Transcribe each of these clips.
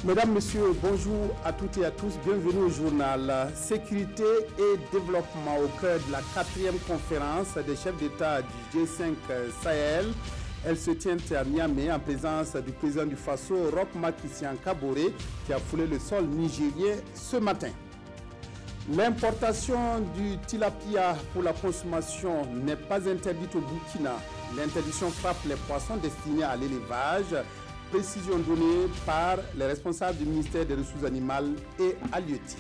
Mesdames, Messieurs, bonjour à toutes et à tous. Bienvenue au journal Sécurité et développement au cœur de la 4e conférence des chefs d'État du G5 Sahel. Elle se tient à Niamey en présence du président du Faso, Roch Marc Christian Kaboré, qui a foulé le sol nigérien ce matin. L'importation du tilapia pour la consommation n'est pas interdite au Burkina. L'interdiction frappe les poissons destinés à l'élevage. Précision donnée par les responsables du ministère des Ressources animales et halieutiques.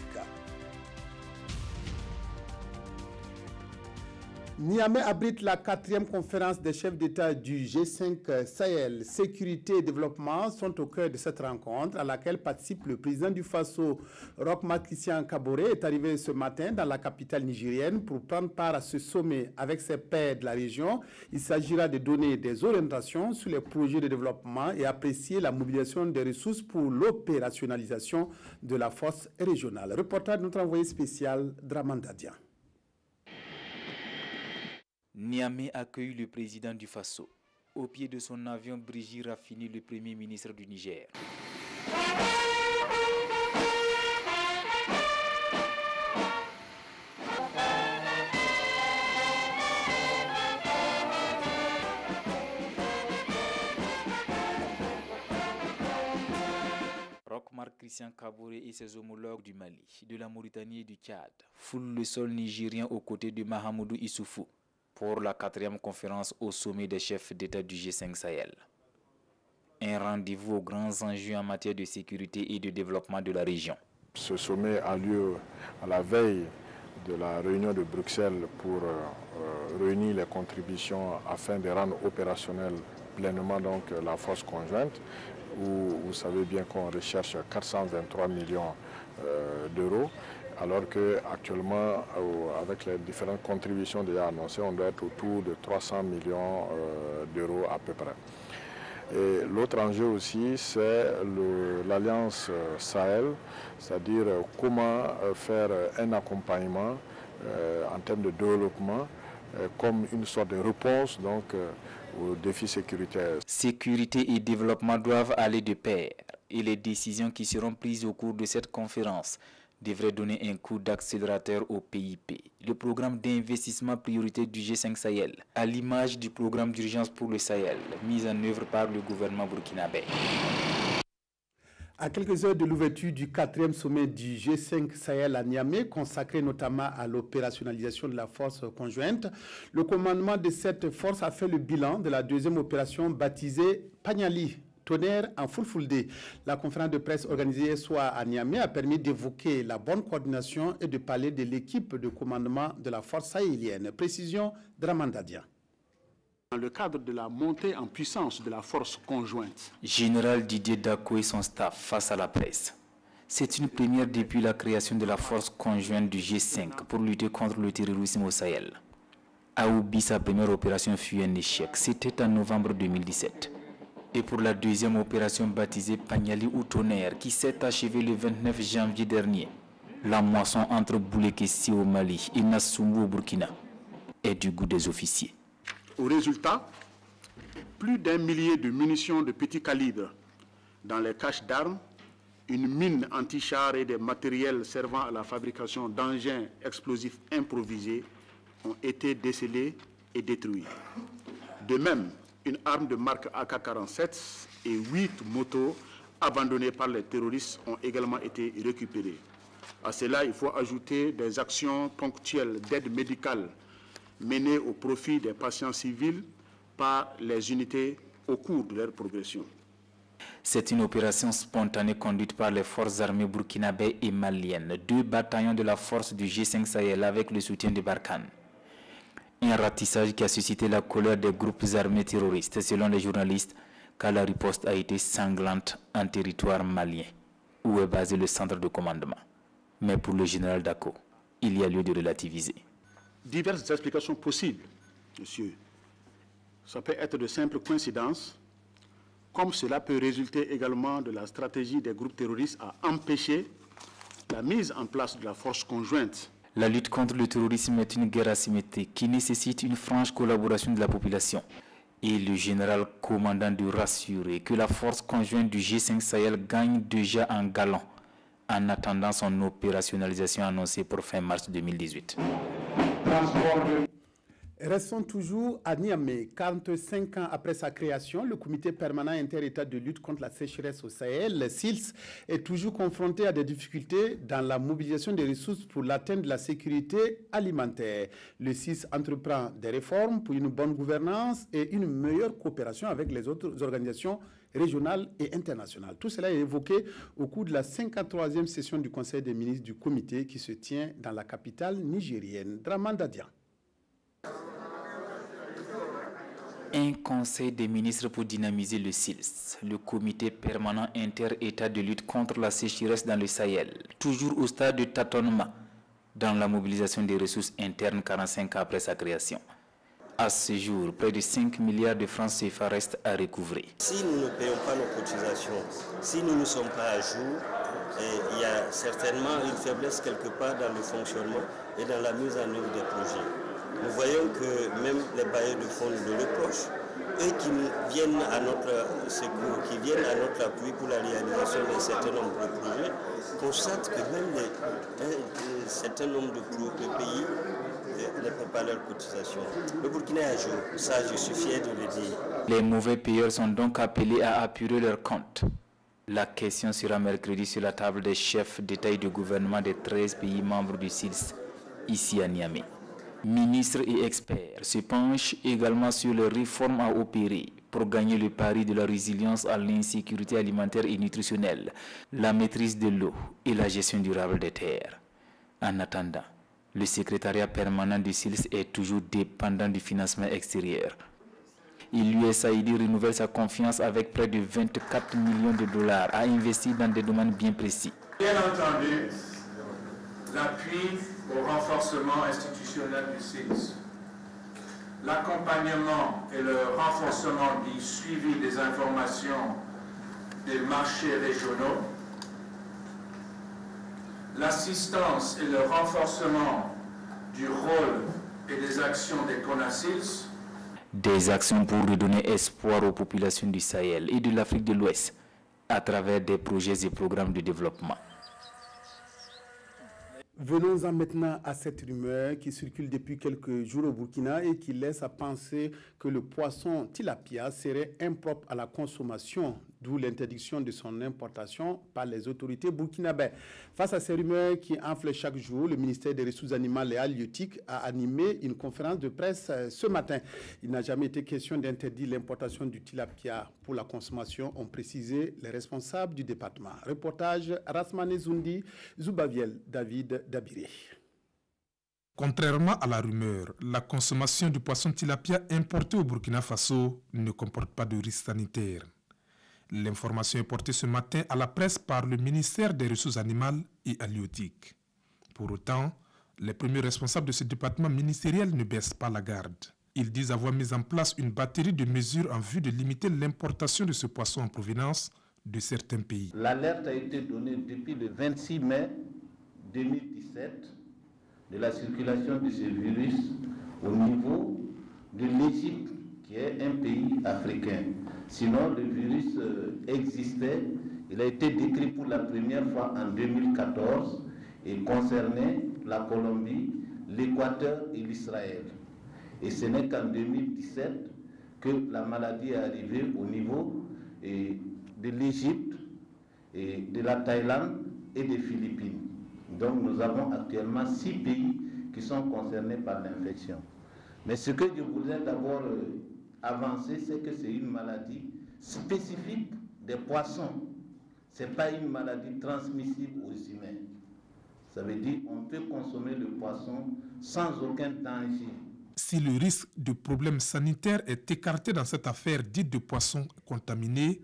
Niamey abrite la 4e conférence des chefs d'État du G5 Sahel. Sécurité et développement sont au cœur de cette rencontre à laquelle participe le président du Faso, Roch Marc Christian Kaboré, est arrivé ce matin dans la capitale nigérienne pour prendre part à ce sommet avec ses pairs de la région. Il s'agira de donner des orientations sur les projets de développement et apprécier la mobilisation des ressources pour l'opérationnalisation de la force régionale. Reportage de notre envoyé spécial Draman Dadia. Niamey accueille le président du Faso. Au pied de son avion, Brigitte Raffini, le premier ministre du Niger. Roch Marc Christian Kaboré et ses homologues du Mali, de la Mauritanie et du Tchad foulent le sol nigérien aux côtés de Mahamadou Issoufou pour la 4e conférence au sommet des chefs d'État du G5 Sahel. Un rendez-vous aux grands enjeux en matière de sécurité et de développement de la région. Ce sommet a lieu à la veille de la réunion de Bruxelles pour réunir les contributions afin de rendre opérationnelle pleinement donc, la force conjointe, où vous savez bien qu'on recherche 423 millions d'euros. Alors qu'actuellement, avec les différentes contributions déjà annoncées, on doit être autour de 300 millions d'euros à peu près. Et l'autre enjeu aussi, c'est l'Alliance Sahel, c'est-à-dire comment faire un accompagnement en termes de développement comme une sorte de réponse donc, aux défis sécuritaires. Sécurité et développement doivent aller de pair et les décisions qui seront prises au cours de cette conférence devrait donner un coup d'accélérateur au PIP, le programme d'investissement prioritaire du G5 Sahel, à l'image du programme d'urgence pour le Sahel, mis en œuvre par le gouvernement burkinabé. À quelques heures de l'ouverture du 4e sommet du G5 Sahel à Niamey, consacré notamment à l'opérationnalisation de la force conjointe, le commandement de cette force a fait le bilan de la 2e opération baptisée Panyali. Tonnerre en Fulfulde. La conférence de presse organisée hier soir à Niamey a permis d'évoquer la bonne coordination et de parler de l'équipe de commandement de la force sahélienne. Précision Draman Dadia. Dans le cadre de la montée en puissance de la force conjointe. Général Didier Dako et son staff face à la presse. C'est une première depuis la création de la force conjointe du G5 pour lutter contre le terrorisme au Sahel. À Oubi, sa première opération fut un échec. C'était en novembre 2017. Et pour la 2e opération baptisée Panyali ou Tonnerre, qui s'est achevée le 29 janvier dernier, la moisson entre Boulekessi au Mali et Nassoumbou au Burkina est du goût des officiers. Au résultat, plus d'1 millier de munitions de petit calibre dans les caches d'armes, une mine anti-char et des matériels servant à la fabrication d'engins explosifs improvisés ont été décelés et détruits. De même, une arme de marque AK-47 et 8 motos abandonnées par les terroristes ont également été récupérées. À cela, il faut ajouter des actions ponctuelles d'aide médicale menées au profit des patients civils par les unités au cours de leur progression. C'est une opération spontanée conduite par les forces armées burkinabées et maliennes, 2 bataillons de la force du G5 Sahel avec le soutien de Barkhane. Un ratissage qui a suscité la colère des groupes armés terroristes, selon les journalistes, car la riposte a été sanglante en territoire malien, où est basé le centre de commandement. Mais pour le général Dako, il y a lieu de relativiser. Diverses explications possibles, monsieur. Ça peut être de simples coïncidences, comme cela peut résulter également de la stratégie des groupes terroristes à empêcher la mise en place de la force conjointe. La lutte contre le terrorisme est une guerre asymétrique qui nécessite une franche collaboration de la population. Et le général commandant de rassurer que la force conjointe du G5 Sahel gagne déjà en galant en attendant son opérationnalisation annoncée pour fin mars 2018. Restons toujours à Niamey. 45 ans après sa création, le comité permanent inter-État de lutte contre la sécheresse au Sahel, le SILS, est toujours confronté à des difficultés dans la mobilisation des ressources pour l'atteinte de la sécurité alimentaire. Le SILS entreprend des réformes pour une bonne gouvernance et une meilleure coopération avec les autres organisations régionales et internationales. Tout cela est évoqué au cours de la 53e session du Conseil des ministres du comité qui se tient dans la capitale nigérienne, Draman Dadia. Un conseil des ministres pour dynamiser le SILS, le comité permanent inter-État de lutte contre la sécheresse dans le Sahel, toujours au stade de tâtonnement dans la mobilisation des ressources internes 45 ans après sa création. À ce jour, près de 5 milliards de francs CFA restent à recouvrer. Si nous ne payons pas nos cotisations, si nous ne sommes pas à jour, il y a certainement une faiblesse quelque part dans le fonctionnement et dans la mise en œuvre des projets. Nous voyons que même les bailleurs de fonds nous le reprochent. Eux qui viennent à notre secours, qui viennent à notre appui pour la réalisation d'un certain nombre de projets, constatent que même un certain nombre de pays ne paient pas leurs cotisations. Le Burkina est à jour, ça je suis fier de le dire. Les mauvais payeurs sont donc appelés à apurer leurs comptes. La question sera mercredi sur la table des chefs d'État et de gouvernement des 13 pays membres du SILS, ici à Niamey. Ministres et experts se penchent également sur les réformes à opérer pour gagner le pari de la résilience à l'insécurité alimentaire et nutritionnelle, la maîtrise de l'eau et la gestion durable des terres. En attendant, le secrétariat permanent du SILS est toujours dépendant du financement extérieur. L'USAID renouvelle sa confiance avec près de 24 millions de dollars à investir dans des domaines bien précis. Bien entendu, l'appui au renforcement institutionnel du SILS, l'accompagnement et le renforcement du suivi des informations des marchés régionaux, l'assistance et le renforcement du rôle et des actions des CONASILS. Des actions pour redonner espoir aux populations du Sahel et de l'Afrique de l'Ouest à travers des projets et programmes de développement. Venons-en maintenant à cette rumeur qui circule depuis quelques jours au Burkina et qui laisse à penser que le poisson tilapia serait impropre à la consommation, d'où l'interdiction de son importation par les autorités burkinabées. Face à ces rumeurs qui enflent chaque jour, le ministère des Ressources animales et halieutiques a animé une conférence de presse ce matin. Il n'a jamais été question d'interdire l'importation du tilapia pour la consommation, ont précisé les responsables du département. Reportage Rasmane Zoundi, Zoubaviel, David Dabiré. Contrairement à la rumeur, la consommation du poisson tilapia importé au Burkina Faso ne comporte pas de risque sanitaire. L'information est portée ce matin à la presse par le ministère des Ressources animales et halieutiques. Pour autant, les premiers responsables de ce département ministériel ne baissent pas la garde. Ils disent avoir mis en place une batterie de mesures en vue de limiter l'importation de ce poisson en provenance de certains pays. L'alerte a été donnée depuis le 26 mai 2017 de la circulation de ce virus au niveau de l'Égypte, qui est un pays africain. Sinon, le virus existait. Il a été décrit pour la première fois en 2014 et concernait la Colombie, l'Équateur et l'Israël. Et ce n'est qu'en 2017 que la maladie est arrivée au niveau de l'Égypte, de la Thaïlande et des Philippines. Donc nous avons actuellement 6 pays qui sont concernés par l'infection. Mais ce que je voudrais d'abord avancer, c'est que c'est une maladie spécifique des poissons. Ce n'est pas une maladie transmissible aux humains. Ça veut dire qu'on peut consommer le poisson sans aucun danger. Si le risque de problèmes sanitaires est écarté dans cette affaire dite de poissons contaminés,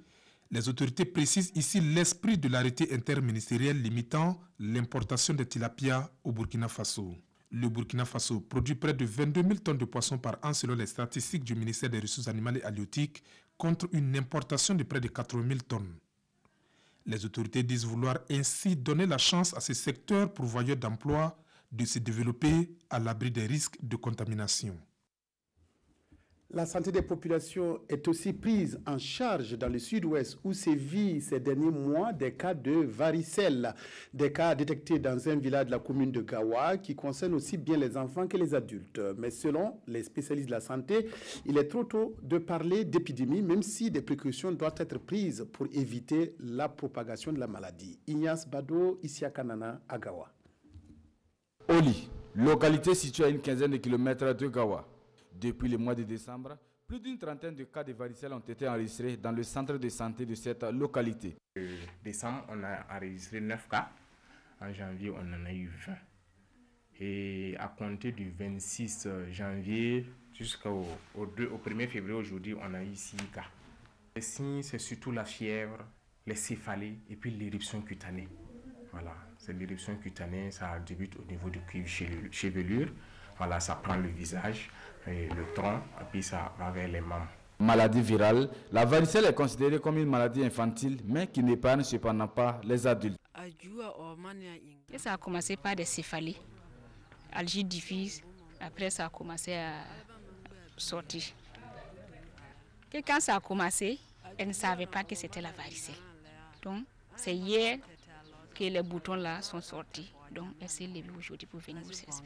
les autorités précisent ici l'esprit de l'arrêté interministériel limitant l'importation de tilapia au Burkina Faso. Le Burkina Faso produit près de 22 000 tonnes de poissons par an selon les statistiques du ministère des Ressources animales et halieutiques contre une importation de près de 80 000 tonnes. Les autorités disent vouloir ainsi donner la chance à ces secteurs pourvoyeurs d'emplois de se développer à l'abri des risques de contamination. La santé des populations est aussi prise en charge dans le sud-ouest où sévit ces derniers mois des cas de varicelle. Des cas détectés dans un village de la commune de Gawa qui concernent aussi bien les enfants que les adultes. Mais selon les spécialistes de la santé, il est trop tôt de parler d'épidémie, même si des précautions doivent être prises pour éviter la propagation de la maladie. Ignace Bado, Isiakanana, à Gawa. Oli, localité située à une quinzaine de kilomètres de Gawa. Depuis le mois de décembre, plus d'une trentaine de cas de varicelle ont été enregistrés dans le centre de santé de cette localité. En décembre, on a enregistré 9 cas. En janvier, on en a eu 20. Et à compter du 26 janvier jusqu'au 1er février, aujourd'hui, on a eu 6 cas. Les signes, c'est surtout la fièvre, les céphalées et puis l'éruption cutanée. Voilà, c'est l'éruption cutanée, ça débute au niveau du cuivre chevelure. Voilà, ça prend le visage, et le tronc, et puis ça va vers les membres. Maladie virale, la varicelle est considérée comme une maladie infantile, mais qui n'épargne cependant pas les adultes. Et ça a commencé par des céphalées, algie diffuse, après ça a commencé à sortir. Et quand ça a commencé, elle ne savait pas que c'était la varicelle. Donc c'est hier que les boutons là sont sortis. Donc elle s'est levée aujourd'hui pour venir au service.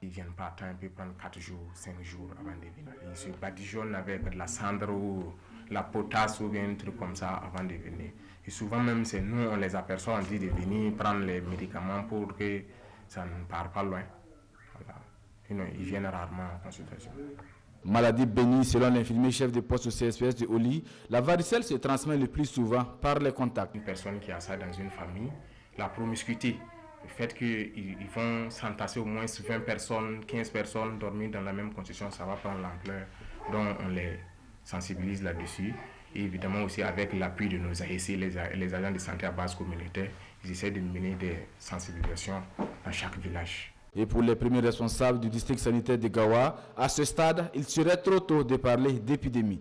Ils ne viennent pas attendre, ils peuvent prendre 4 jours, 5 jours avant de venir. Ils se badigeonnent avec de la cendre ou la potasse ou bien un truc comme ça avant de venir. Et souvent même, c'est nous, on les aperçoit, on dit de venir prendre les médicaments pour que ça ne parte pas loin. Voilà. Ils viennent rarement en consultation. Maladie bénigne selon l'infirmier chef de poste au CSPS de Oli, la varicelle se transmet le plus souvent par les contacts. Une personne qui a ça dans une famille, la promiscuité, le fait qu'ils vont s'entasser au moins 20 personnes, 15 personnes dormir dans la même condition, ça va prendre l'ampleur. Donc on les sensibilise là-dessus. Et évidemment aussi avec l'appui de nos ASC, les agents de santé à base communautaire, ils essaient de mener des sensibilisations dans chaque village. Et pour les premiers responsables du district sanitaire de Gawa, à ce stade, il serait trop tôt de parler d'épidémie.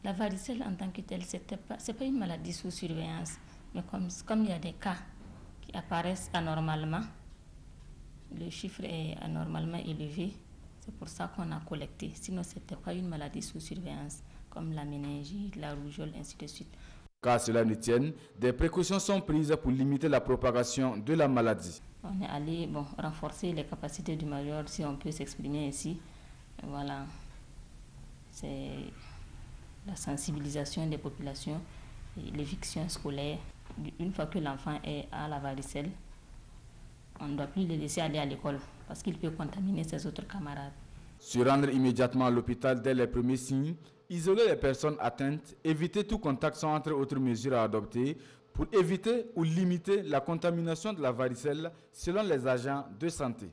La varicelle en tant que telle, ce n'est pas une maladie sous surveillance. Mais comme il y a des cas qui apparaissent anormalement, le chiffre est anormalement élevé, c'est pour ça qu'on a collecté. Sinon, ce n'était pas une maladie sous surveillance, comme la méningite, la rougeole, ainsi de suite. Car cela ne tienne, des précautions sont prises pour limiter la propagation de la maladie. On est allé renforcer les capacités du major, si on peut s'exprimer ainsi. Voilà, c'est la sensibilisation des populations, l'éviction scolaire. Une fois que l'enfant est à la varicelle, on ne doit plus le laisser aller à l'école parce qu'il peut contaminer ses autres camarades. Se rendre immédiatement à l'hôpital dès les premiers signes, isoler les personnes atteintes, éviter tout contact sont entre autres mesures à adopter pour éviter ou limiter la contamination de la varicelle selon les agents de santé.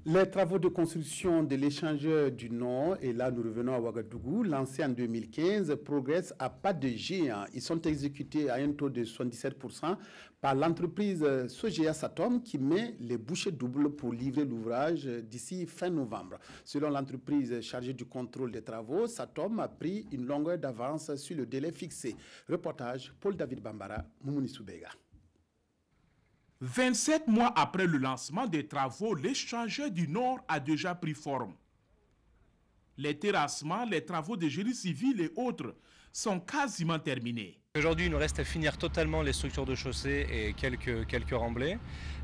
Les travaux de construction de l'échangeur du Nord, et là nous revenons à Ouagadougou, lancé en 2015, progressent à pas de géant. Ils sont exécutés à un taux de 77% par l'entreprise Sogea Satom qui met les bouchées doubles pour livrer l'ouvrage d'ici fin novembre. Selon l'entreprise chargée du contrôle des travaux, Satom a pris une longueur d'avance sur le délai fixé. Reportage Paul-David Bambara, Moumouni Soubega. 27 mois après le lancement des travaux, l'échangeur du Nord a déjà pris forme. Les terrassements, les travaux de génie civil et autres sont quasiment terminés. Aujourd'hui, il nous reste à finir totalement les structures de chaussée et quelques remblais.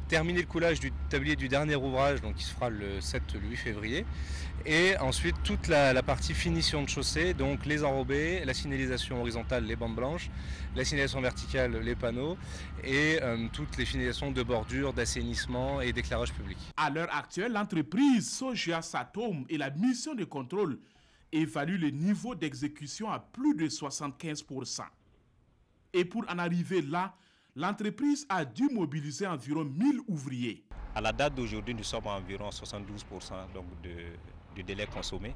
Terminer le coulage du tablier du dernier ouvrage, donc qui se fera le 8 février. Et ensuite, toute la partie finition de chaussée, donc les enrobés, la signalisation horizontale, les bandes blanches, la signalisation verticale, les panneaux, et toutes les finalisations de bordure, d'assainissement et d'éclairage public. À l'heure actuelle, l'entreprise Sogea Satom et la mission de contrôle évaluent le niveau d'exécution à plus de 75%. Et pour en arriver là, l'entreprise a dû mobiliser environ 1000 ouvriers. À la date d'aujourd'hui, nous sommes à environ 72% donc de délai consommé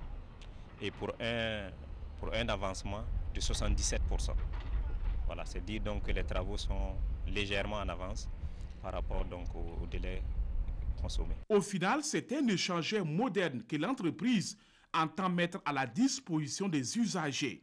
et pour un avancement de 77%. Voilà, c'est dire donc que les travaux sont légèrement en avance par rapport donc au délai consommé. Au final, c'est un échangeur moderne que l'entreprise entend mettre à la disposition des usagers.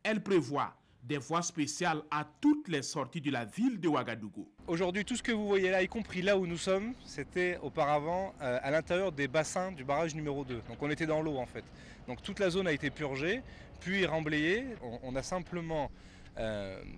Elle prévoit des voies spéciales à toutes les sorties de la ville de Ouagadougou. Aujourd'hui, tout ce que vous voyez là, y compris là où nous sommes, c'était auparavant à l'intérieur des bassins du barrage numéro 2. Donc on était dans l'eau en fait. Donc toute la zone a été purgée, puis remblayée. On a simplement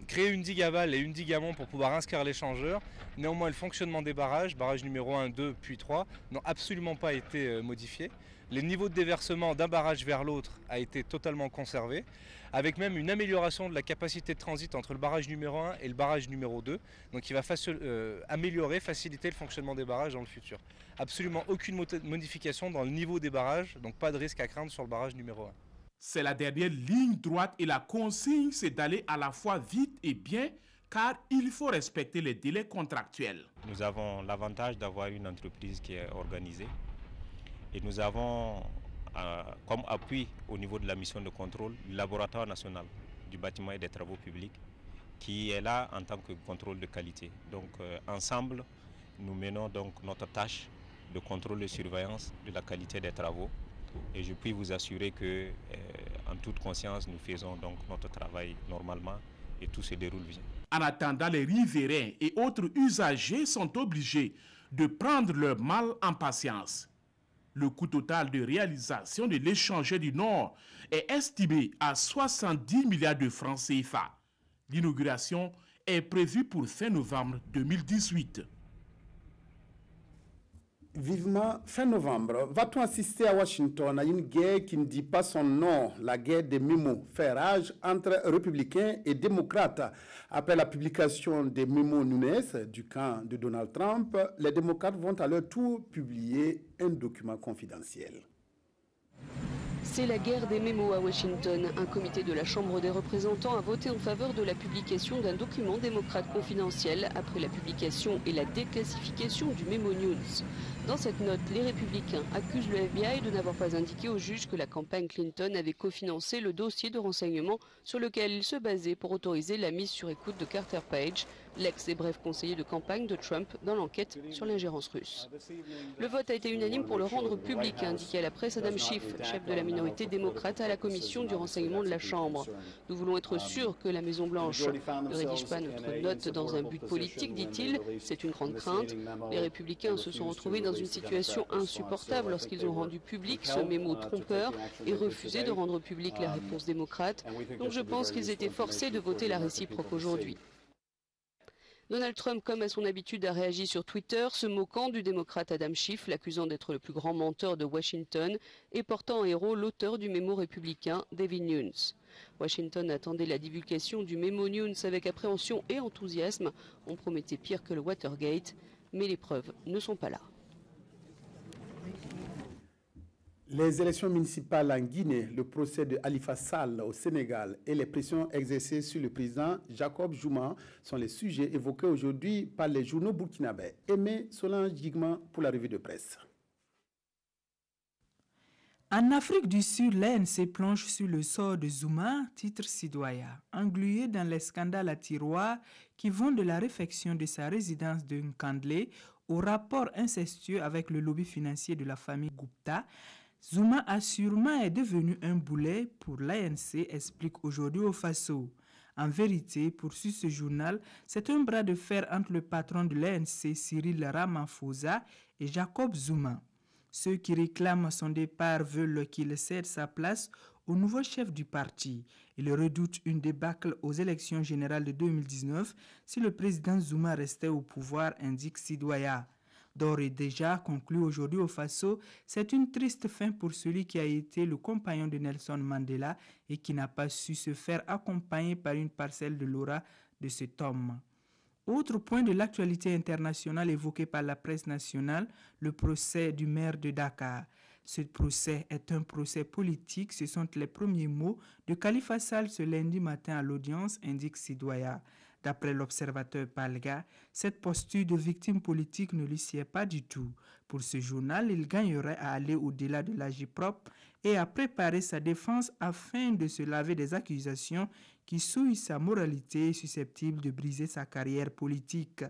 créé une digue aval et une digue amont pour pouvoir inscrire l'échangeur. Néanmoins, le fonctionnement des barrages, barrage numéro 1, 2, puis 3, n'ont absolument pas été modifiés. Les niveaux de déversement d'un barrage vers l'autre a été totalement conservé, avec même une amélioration de la capacité de transit entre le barrage numéro 1 et le barrage numéro 2, donc qui va améliorer, faciliter le fonctionnement des barrages dans le futur. Absolument aucune modification dans le niveau des barrages, donc pas de risque à craindre sur le barrage numéro 1. C'est la dernière ligne droite et la consigne, c'est d'aller à la fois vite et bien, car il faut respecter les délais contractuels. Nous avons l'avantage d'avoir une entreprise qui est organisée. Et nous avons comme appui au niveau de la mission de contrôle le laboratoire national du bâtiment et des travaux publics qui est là en tant que contrôle de qualité. Donc ensemble, nous menons donc notre tâche de contrôle et surveillance de la qualité des travaux. Et je puis vous assurer que en toute conscience, nous faisons donc notre travail normalement et tout se déroule bien. En attendant, les riverains et autres usagers sont obligés de prendre leur mal en patience. Le coût total de réalisation de l'échangeur du Nord est estimé à 70 milliards de francs CFA. L'inauguration est prévue pour fin novembre 2018. Vivement fin novembre, va-t-on assister à Washington à une guerre qui ne dit pas son nom, la guerre des mémos, fait rage entre républicains et démocrates. Après la publication des mémos Nunes du camp de Donald Trump, les démocrates vont à leur tour publier un document confidentiel. C'est la guerre des mémos à Washington. Un comité de la Chambre des représentants a voté en faveur de la publication d'un document démocrate confidentiel après la publication et la déclassification du mémo News. Dans cette note, les républicains accusent le FBI de n'avoir pas indiqué au juge que la campagne Clinton avait cofinancé le dossier de renseignement sur lequel il se basait pour autoriser la mise sur écoute de Carter Page, l'ex et bref conseiller de campagne de Trump dans l'enquête sur l'ingérence russe. Le vote a été unanime pour le rendre public, a indiqué à la presse Adam Schiff, chef de la minorité démocrate à la commission du renseignement de la Chambre. Nous voulons être sûrs que la Maison-Blanche ne rédige pas notre note dans un but politique, dit-il. C'est une grande crainte. Les républicains se sont retrouvés dans une situation insupportable lorsqu'ils ont rendu public ce mémo trompeur et refusé de rendre publique la réponse démocrate. Donc je pense qu'ils étaient forcés de voter la réciproque aujourd'hui. Donald Trump, comme à son habitude, a réagi sur Twitter, se moquant du démocrate Adam Schiff, l'accusant d'être le plus grand menteur de Washington et portant en héros l'auteur du mémo républicain, David Nunes. Washington attendait la divulgation du mémo Nunes avec appréhension et enthousiasme. On promettait pire que le Watergate, mais les preuves ne sont pas là. Les élections municipales en Guinée, le procès de Halifa Sall au Sénégal et les pressions exercées sur le président Jacob Zuma sont les sujets évoqués aujourd'hui par les journaux burkinabés. Aimé Solange Gigman pour la revue de presse. En Afrique du Sud, l'ANC plonge sur le sort de Zuma, titre Sidoya, englué dans les scandales à tiroir qui vont de la réfection de sa résidence de Nkandlé au rapport incestueux avec le lobby financier de la famille Gupta. Zuma assurément est devenu un boulet pour l'ANC, explique aujourd'hui au Faso. En vérité, poursuit ce journal, c'est un bras de fer entre le patron de l'ANC, Cyril Ramaphosa, et Jacob Zuma. Ceux qui réclament son départ veulent qu'il cède sa place au nouveau chef du parti. Ils redoutent une débâcle aux élections générales de 2019 si le président Zuma restait au pouvoir, indique Sidoya. D'ores et déjà, conclu aujourd'hui au Faso, c'est une triste fin pour celui qui a été le compagnon de Nelson Mandela et qui n'a pas su se faire accompagner par une parcelle de l'aura de cet homme. Autre point de l'actualité internationale évoqué par la presse nationale, le procès du maire de Dakar. Ce procès est un procès politique, ce sont les premiers mots de Khalifa Sall ce lundi matin à l'audience, indique Sidoya. D'après l'observateur Palga, cette posture de victime politique ne lui sied pas du tout. Pour ce journal, il gagnerait à aller au-delà de l'agit-propre et à préparer sa défense afin de se laver des accusations qui souillent sa moralité susceptible de briser sa carrière politique.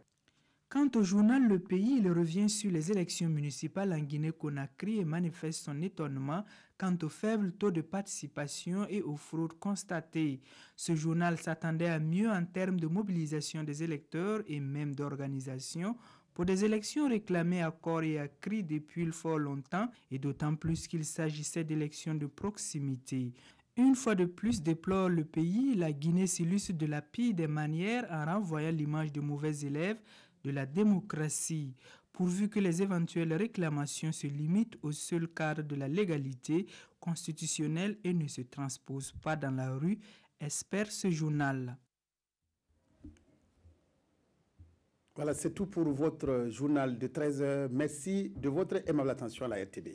Quant au journal Le Pays, il revient sur les élections municipales en Guinée-Conakry et manifeste son étonnement quant au faible taux de participation et aux fraudes constatées. Ce journal s'attendait à mieux en termes de mobilisation des électeurs et même d'organisation pour des élections réclamées à corps et à cri depuis fort longtemps, et d'autant plus qu'il s'agissait d'élections de proximité. Une fois de plus, déplore Le Pays, la Guinée s'illustre de la pire des manières en renvoyant l'image de mauvais élèves de la démocratie, pourvu que les éventuelles réclamations se limitent au seul cadre de la légalité constitutionnelle et ne se transposent pas dans la rue, espère ce journal. Voilà, c'est tout pour votre journal de 13h. Merci de votre aimable attention à la RTB.